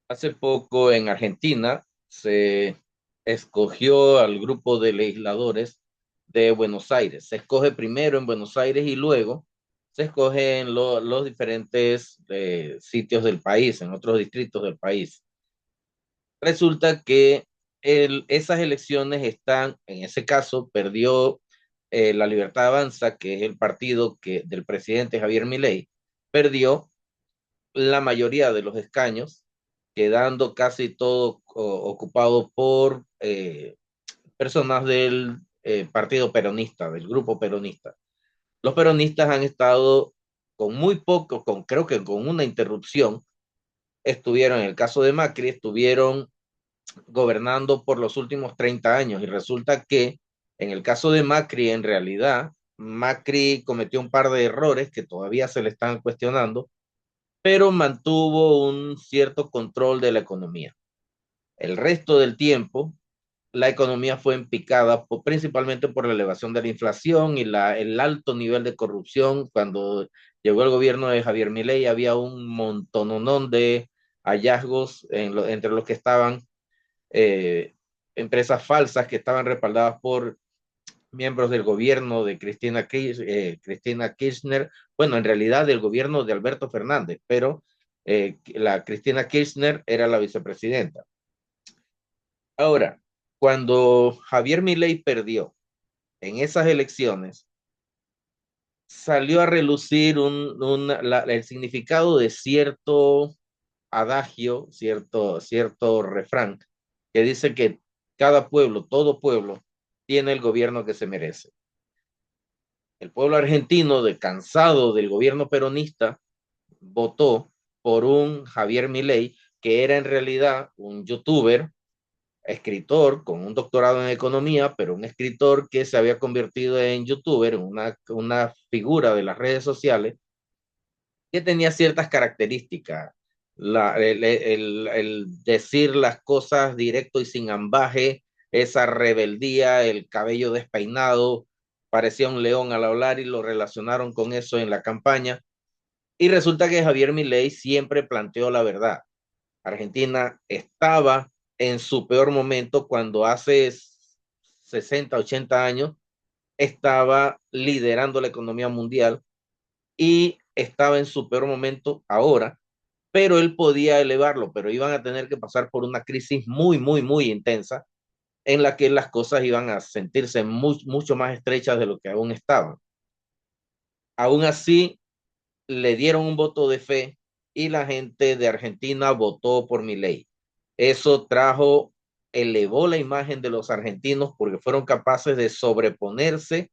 Hace poco en Argentina se escogió al grupo de legisladores de Buenos Aires. Se escoge primero en Buenos Aires y luego se escogen los diferentes sitios del país, en otros distritos del país. Resulta que esas elecciones están, en ese caso, perdió La Libertad Avanza, que es el partido del presidente Javier Milei, perdió la mayoría de los escaños, quedando casi todo ocupado por personas del partido peronista, del grupo peronista. Los peronistas han estado con muy poco, creo que con una interrupción, estuvieron, en el caso de Macri, estuvieron gobernando por los últimos 30 años y resulta que en el caso de Macri, en realidad, Macri cometió un par de errores que todavía se le están cuestionando, pero mantuvo un cierto control de la economía. El resto del tiempo, la economía fue empicada principalmente por la elevación de la inflación y el alto nivel de corrupción. Cuando llegó el gobierno de Javier Milei había un montononón de hallazgos entre los que estaban eh, empresas falsas que estaban respaldadas por miembros del gobierno de Cristina Kirchner, bueno, en realidad del gobierno de Alberto Fernández, pero la Cristina Kirchner era la vicepresidenta. Ahora, cuando Javier Milei perdió en esas elecciones, salió a relucir el significado de cierto adagio, cierto refrán, que dice que cada pueblo, todo pueblo, tiene el gobierno que se merece. El pueblo argentino, cansado del gobierno peronista, votó por un Javier Milei, que era en realidad un youtuber, escritor con un doctorado en economía, pero un escritor que se había convertido en youtuber, en una figura de las redes sociales, que tenía ciertas características. El decir las cosas directo y sin ambaje, esa rebeldía, el cabello despeinado, parecía un león al hablar y lo relacionaron con eso en la campaña. Y resulta que Javier Milei siempre planteó la verdad. Argentina estaba en su peor momento cuando hace 60, 80 años estaba liderando la economía mundial y estaba en su peor momento ahora, pero él podía elevarlo, pero iban a tener que pasar por una crisis muy, muy, muy intensa en la que las cosas iban a sentirse mucho más estrechas de lo que aún estaban. Aún así, le dieron un voto de fe y la gente de Argentina votó por Milei. Eso elevó la imagen de los argentinos porque fueron capaces de sobreponerse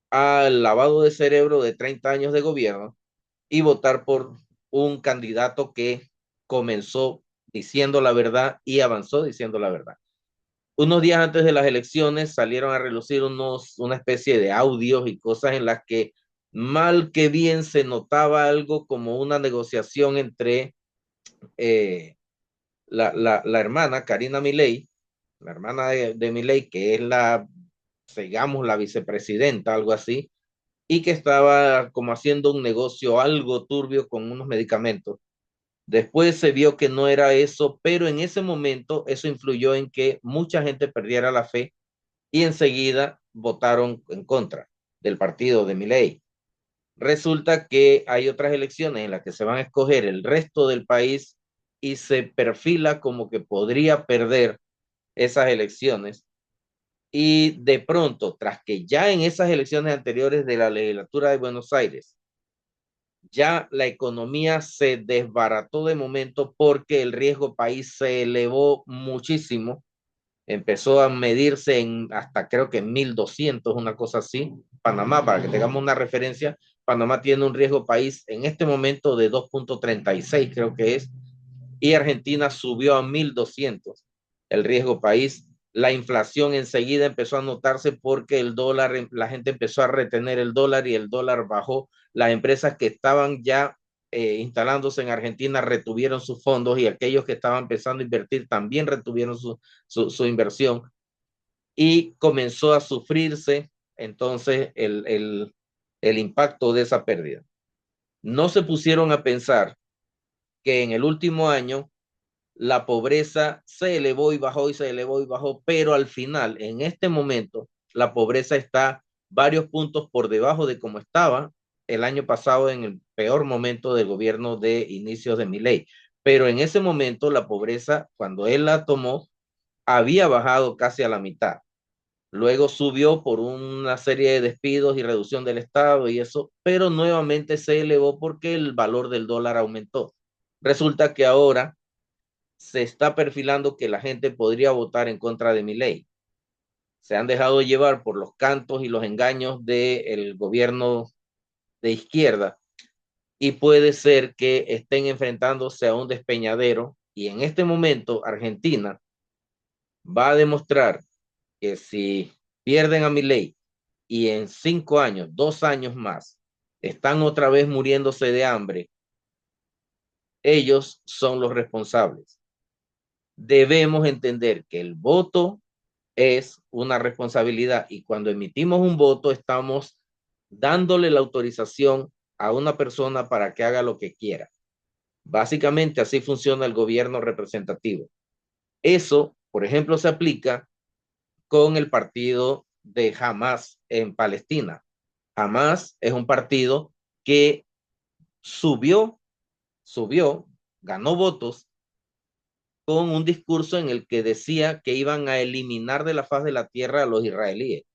al lavado de cerebro de 30 años de gobierno y votar por un candidato que comenzó diciendo la verdad y avanzó diciendo la verdad. Unos días antes de las elecciones salieron a relucir una especie de audios y cosas en las que mal que bien se notaba algo como una negociación entre eh, la hermana Karina Milei, la hermana de Milei, que es digamos, la vicepresidenta, algo así, y que estaba como haciendo un negocio algo turbio con unos medicamentos. Después se vio que no era eso, pero en ese momento eso influyó en que mucha gente perdiera la fe y enseguida votaron en contra del partido de Milei. Resulta que hay otras elecciones en las que se van a escoger el resto del país y se perfila como que podría perder esas elecciones. Y de pronto, tras que ya en esas elecciones anteriores de la legislatura de Buenos Aires, ya la economía se desbarató de momento porque el riesgo país se elevó muchísimo, empezó a medirse en hasta creo que 1.200, una cosa así. Panamá, para que tengamos una referencia, Panamá tiene un riesgo país en este momento de 2,36 creo que es, y Argentina subió a 1.200 el riesgo país. La inflación enseguida empezó a notarse porque el dólar, la gente empezó a retener el dólar y el dólar bajó. Las empresas que estaban ya instalándose en Argentina retuvieron sus fondos y aquellos que estaban empezando a invertir también retuvieron su inversión y comenzó a sufrirse entonces el impacto de esa pérdida. No se pusieron a pensar que en el último año la pobreza se elevó y bajó y se elevó y bajó, pero al final, en este momento, la pobreza está varios puntos por debajo de cómo estaba el año pasado en el peor momento del gobierno de inicios de Milei. Pero en ese momento la pobreza, cuando él la tomó, había bajado casi a la mitad. Luego subió por una serie de despidos y reducción del Estado y eso, pero nuevamente se elevó porque el valor del dólar aumentó. Resulta que ahora se está perfilando que la gente podría votar en contra de Milei. Se han dejado llevar por los cantos y los engaños del gobierno de izquierda y puede ser que estén enfrentándose a un despeñadero y en este momento Argentina va a demostrar que si pierden a Milei y en 5 años, 2 años más, están otra vez muriéndose de hambre, ellos son los responsables. Debemos entender que el voto es una responsabilidad y cuando emitimos un voto estamos dándole la autorización a una persona para que haga lo que quiera. Básicamente así funciona el gobierno representativo. Eso, por ejemplo, se aplica con el partido de Hamas en Palestina. Hamas es un partido que subió, subió, ganó votos con un discurso en el que decía que iban a eliminar de la faz de la tierra a los israelíes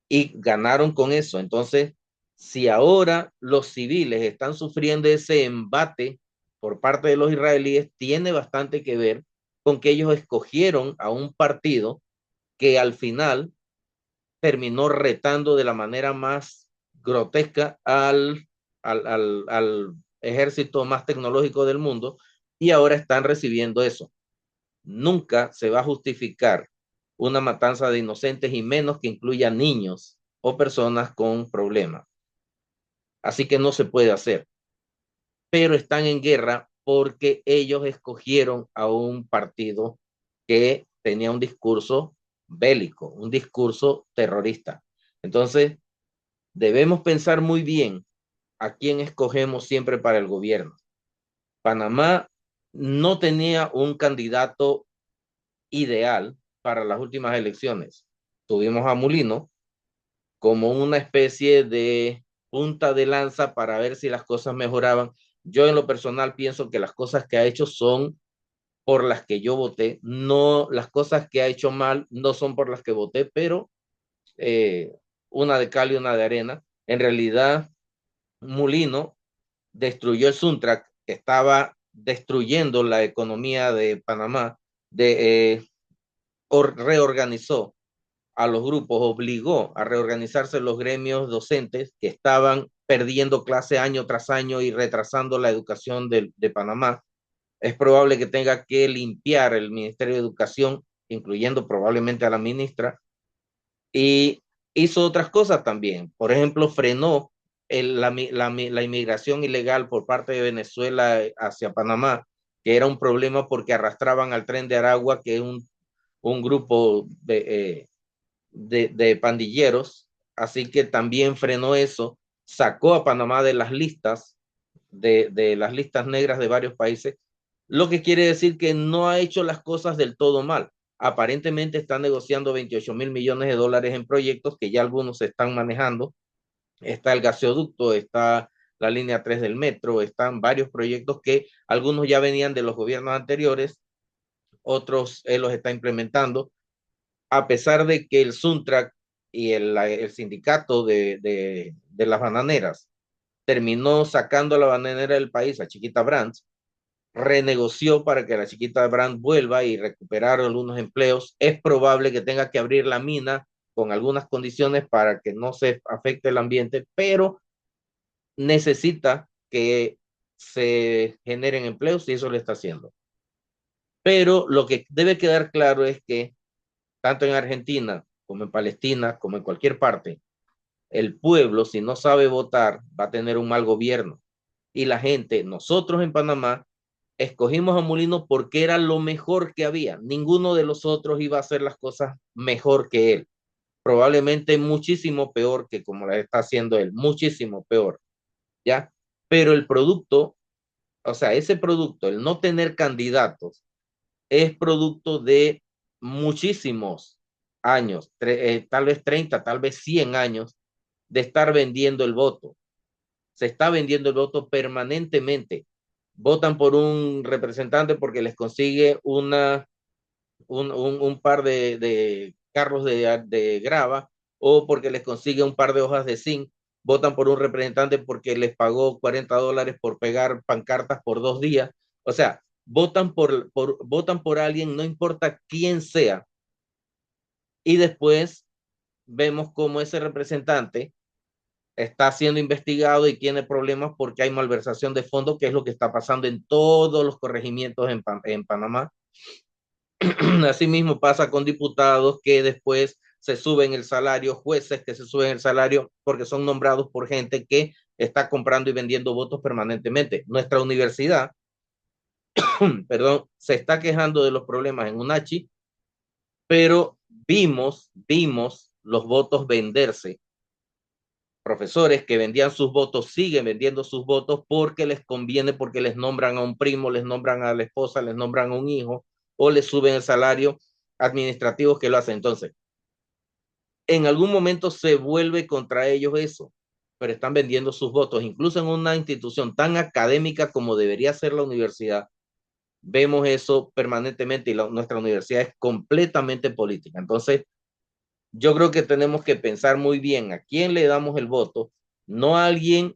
y ganaron con eso. Entonces, si ahora los civiles están sufriendo ese embate por parte de los israelíes, tiene bastante que ver con que ellos escogieron a un partido que al final terminó retando de la manera más grotesca al ejército más tecnológico del mundo y ahora están recibiendo eso. Nunca se va a justificar una matanza de inocentes y menos que incluya niños o personas con problemas. Así que no se puede hacer. Pero están en guerra porque ellos escogieron a un partido que tenía un discurso bélico, un discurso terrorista. Entonces, debemos pensar muy bien a quién escogemos siempre para el gobierno. Panamá no tenía un candidato ideal para las últimas elecciones. Tuvimos a Mulino como una especie de punta de lanza para ver si las cosas mejoraban. Yo en lo personal pienso que las cosas que ha hecho son por las que yo voté, no las cosas que ha hecho mal no son por las que voté, pero eh, una de cal y una de arena. En realidad, Mulino destruyó el Suntrack, que estaba destruyendo la economía de Panamá, reorganizó a los grupos, obligó a reorganizarse los gremios docentes que estaban perdiendo clase año tras año y retrasando la educación de Panamá. Es probable que tenga que limpiar el Ministerio de Educación, incluyendo probablemente a la ministra, y hizo otras cosas también. Por ejemplo, frenó la inmigración ilegal por parte de Venezuela hacia Panamá, que era un problema porque arrastraban al tren de Aragua, que es un grupo de pandilleros, así que también frenó eso, sacó a Panamá de las listas, de las listas negras de varios países, lo que quiere decir que no ha hecho las cosas del todo mal. Aparentemente está negociando 28.000 millones de dólares en proyectos que ya algunos se están manejando. Está el gasoducto, está la línea 3 del metro, están varios proyectos que algunos ya venían de los gobiernos anteriores, otros él los está implementando a pesar de que el Suntrack y el sindicato de las bananeras terminó sacando a la bananera del país, a Chiquita Brands, renegoció para que la Chiquita Brands vuelva y recuperar algunos empleos. Es probable que tenga que abrir la mina con algunas condiciones para que no se afecte el ambiente, pero necesita que se generen empleos y eso lo está haciendo. Pero lo que debe quedar claro es que tanto en Argentina como en Palestina, como en cualquier parte, el pueblo, si no sabe votar, va a tener un mal gobierno. Y la gente, nosotros en Panamá, escogimos a Mulino porque era lo mejor que había. Ninguno de los otros iba a hacer las cosas mejor que él. Probablemente muchísimo peor que como la está haciendo él, muchísimo peor, ¿ya? Pero el producto O sea, ese producto, el no tener candidatos, es producto de muchísimos años, tal vez 30, tal vez 100 años de estar vendiendo el voto. Se está vendiendo el voto permanentemente. Votan por un representante porque les consigue un par de carros de grava o porque les consigue un par de hojas de zinc. Votan por un representante porque les pagó $40 por pegar pancartas por 2 días. O sea, votan por alguien, no importa quién sea. Y después vemos cómo ese representante está siendo investigado y tiene problemas porque hay malversación de fondos, que es lo que está pasando en todos los corregimientos en Panamá. Asimismo pasa con diputados que después se suben el salario, jueces que se suben el salario porque son nombrados por gente que está comprando y vendiendo votos permanentemente. Nuestra universidad, perdón, se está quejando de los problemas en UNACHI, pero vimos los votos venderse. Profesores que vendían sus votos siguen vendiendo sus votos porque les conviene, porque les nombran a un primo, les nombran a la esposa, les nombran a un hijo o les suben el salario administrativo que lo hacen. Entonces, en algún momento se vuelve contra ellos eso, pero están vendiendo sus votos. Incluso en una institución tan académica como debería ser la universidad, vemos eso permanentemente y nuestra universidad es completamente política. Entonces, yo creo que tenemos que pensar muy bien a quién le damos el voto, no a alguien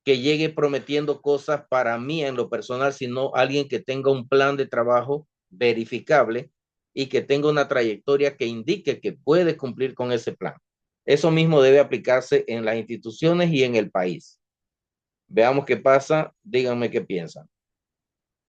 que llegue prometiendo cosas para mí en lo personal, sino alguien que tenga un plan de trabajo verificable y que tenga una trayectoria que indique que puede cumplir con ese plan. Eso mismo debe aplicarse en las instituciones y en el país. Veamos qué pasa, díganme qué piensan.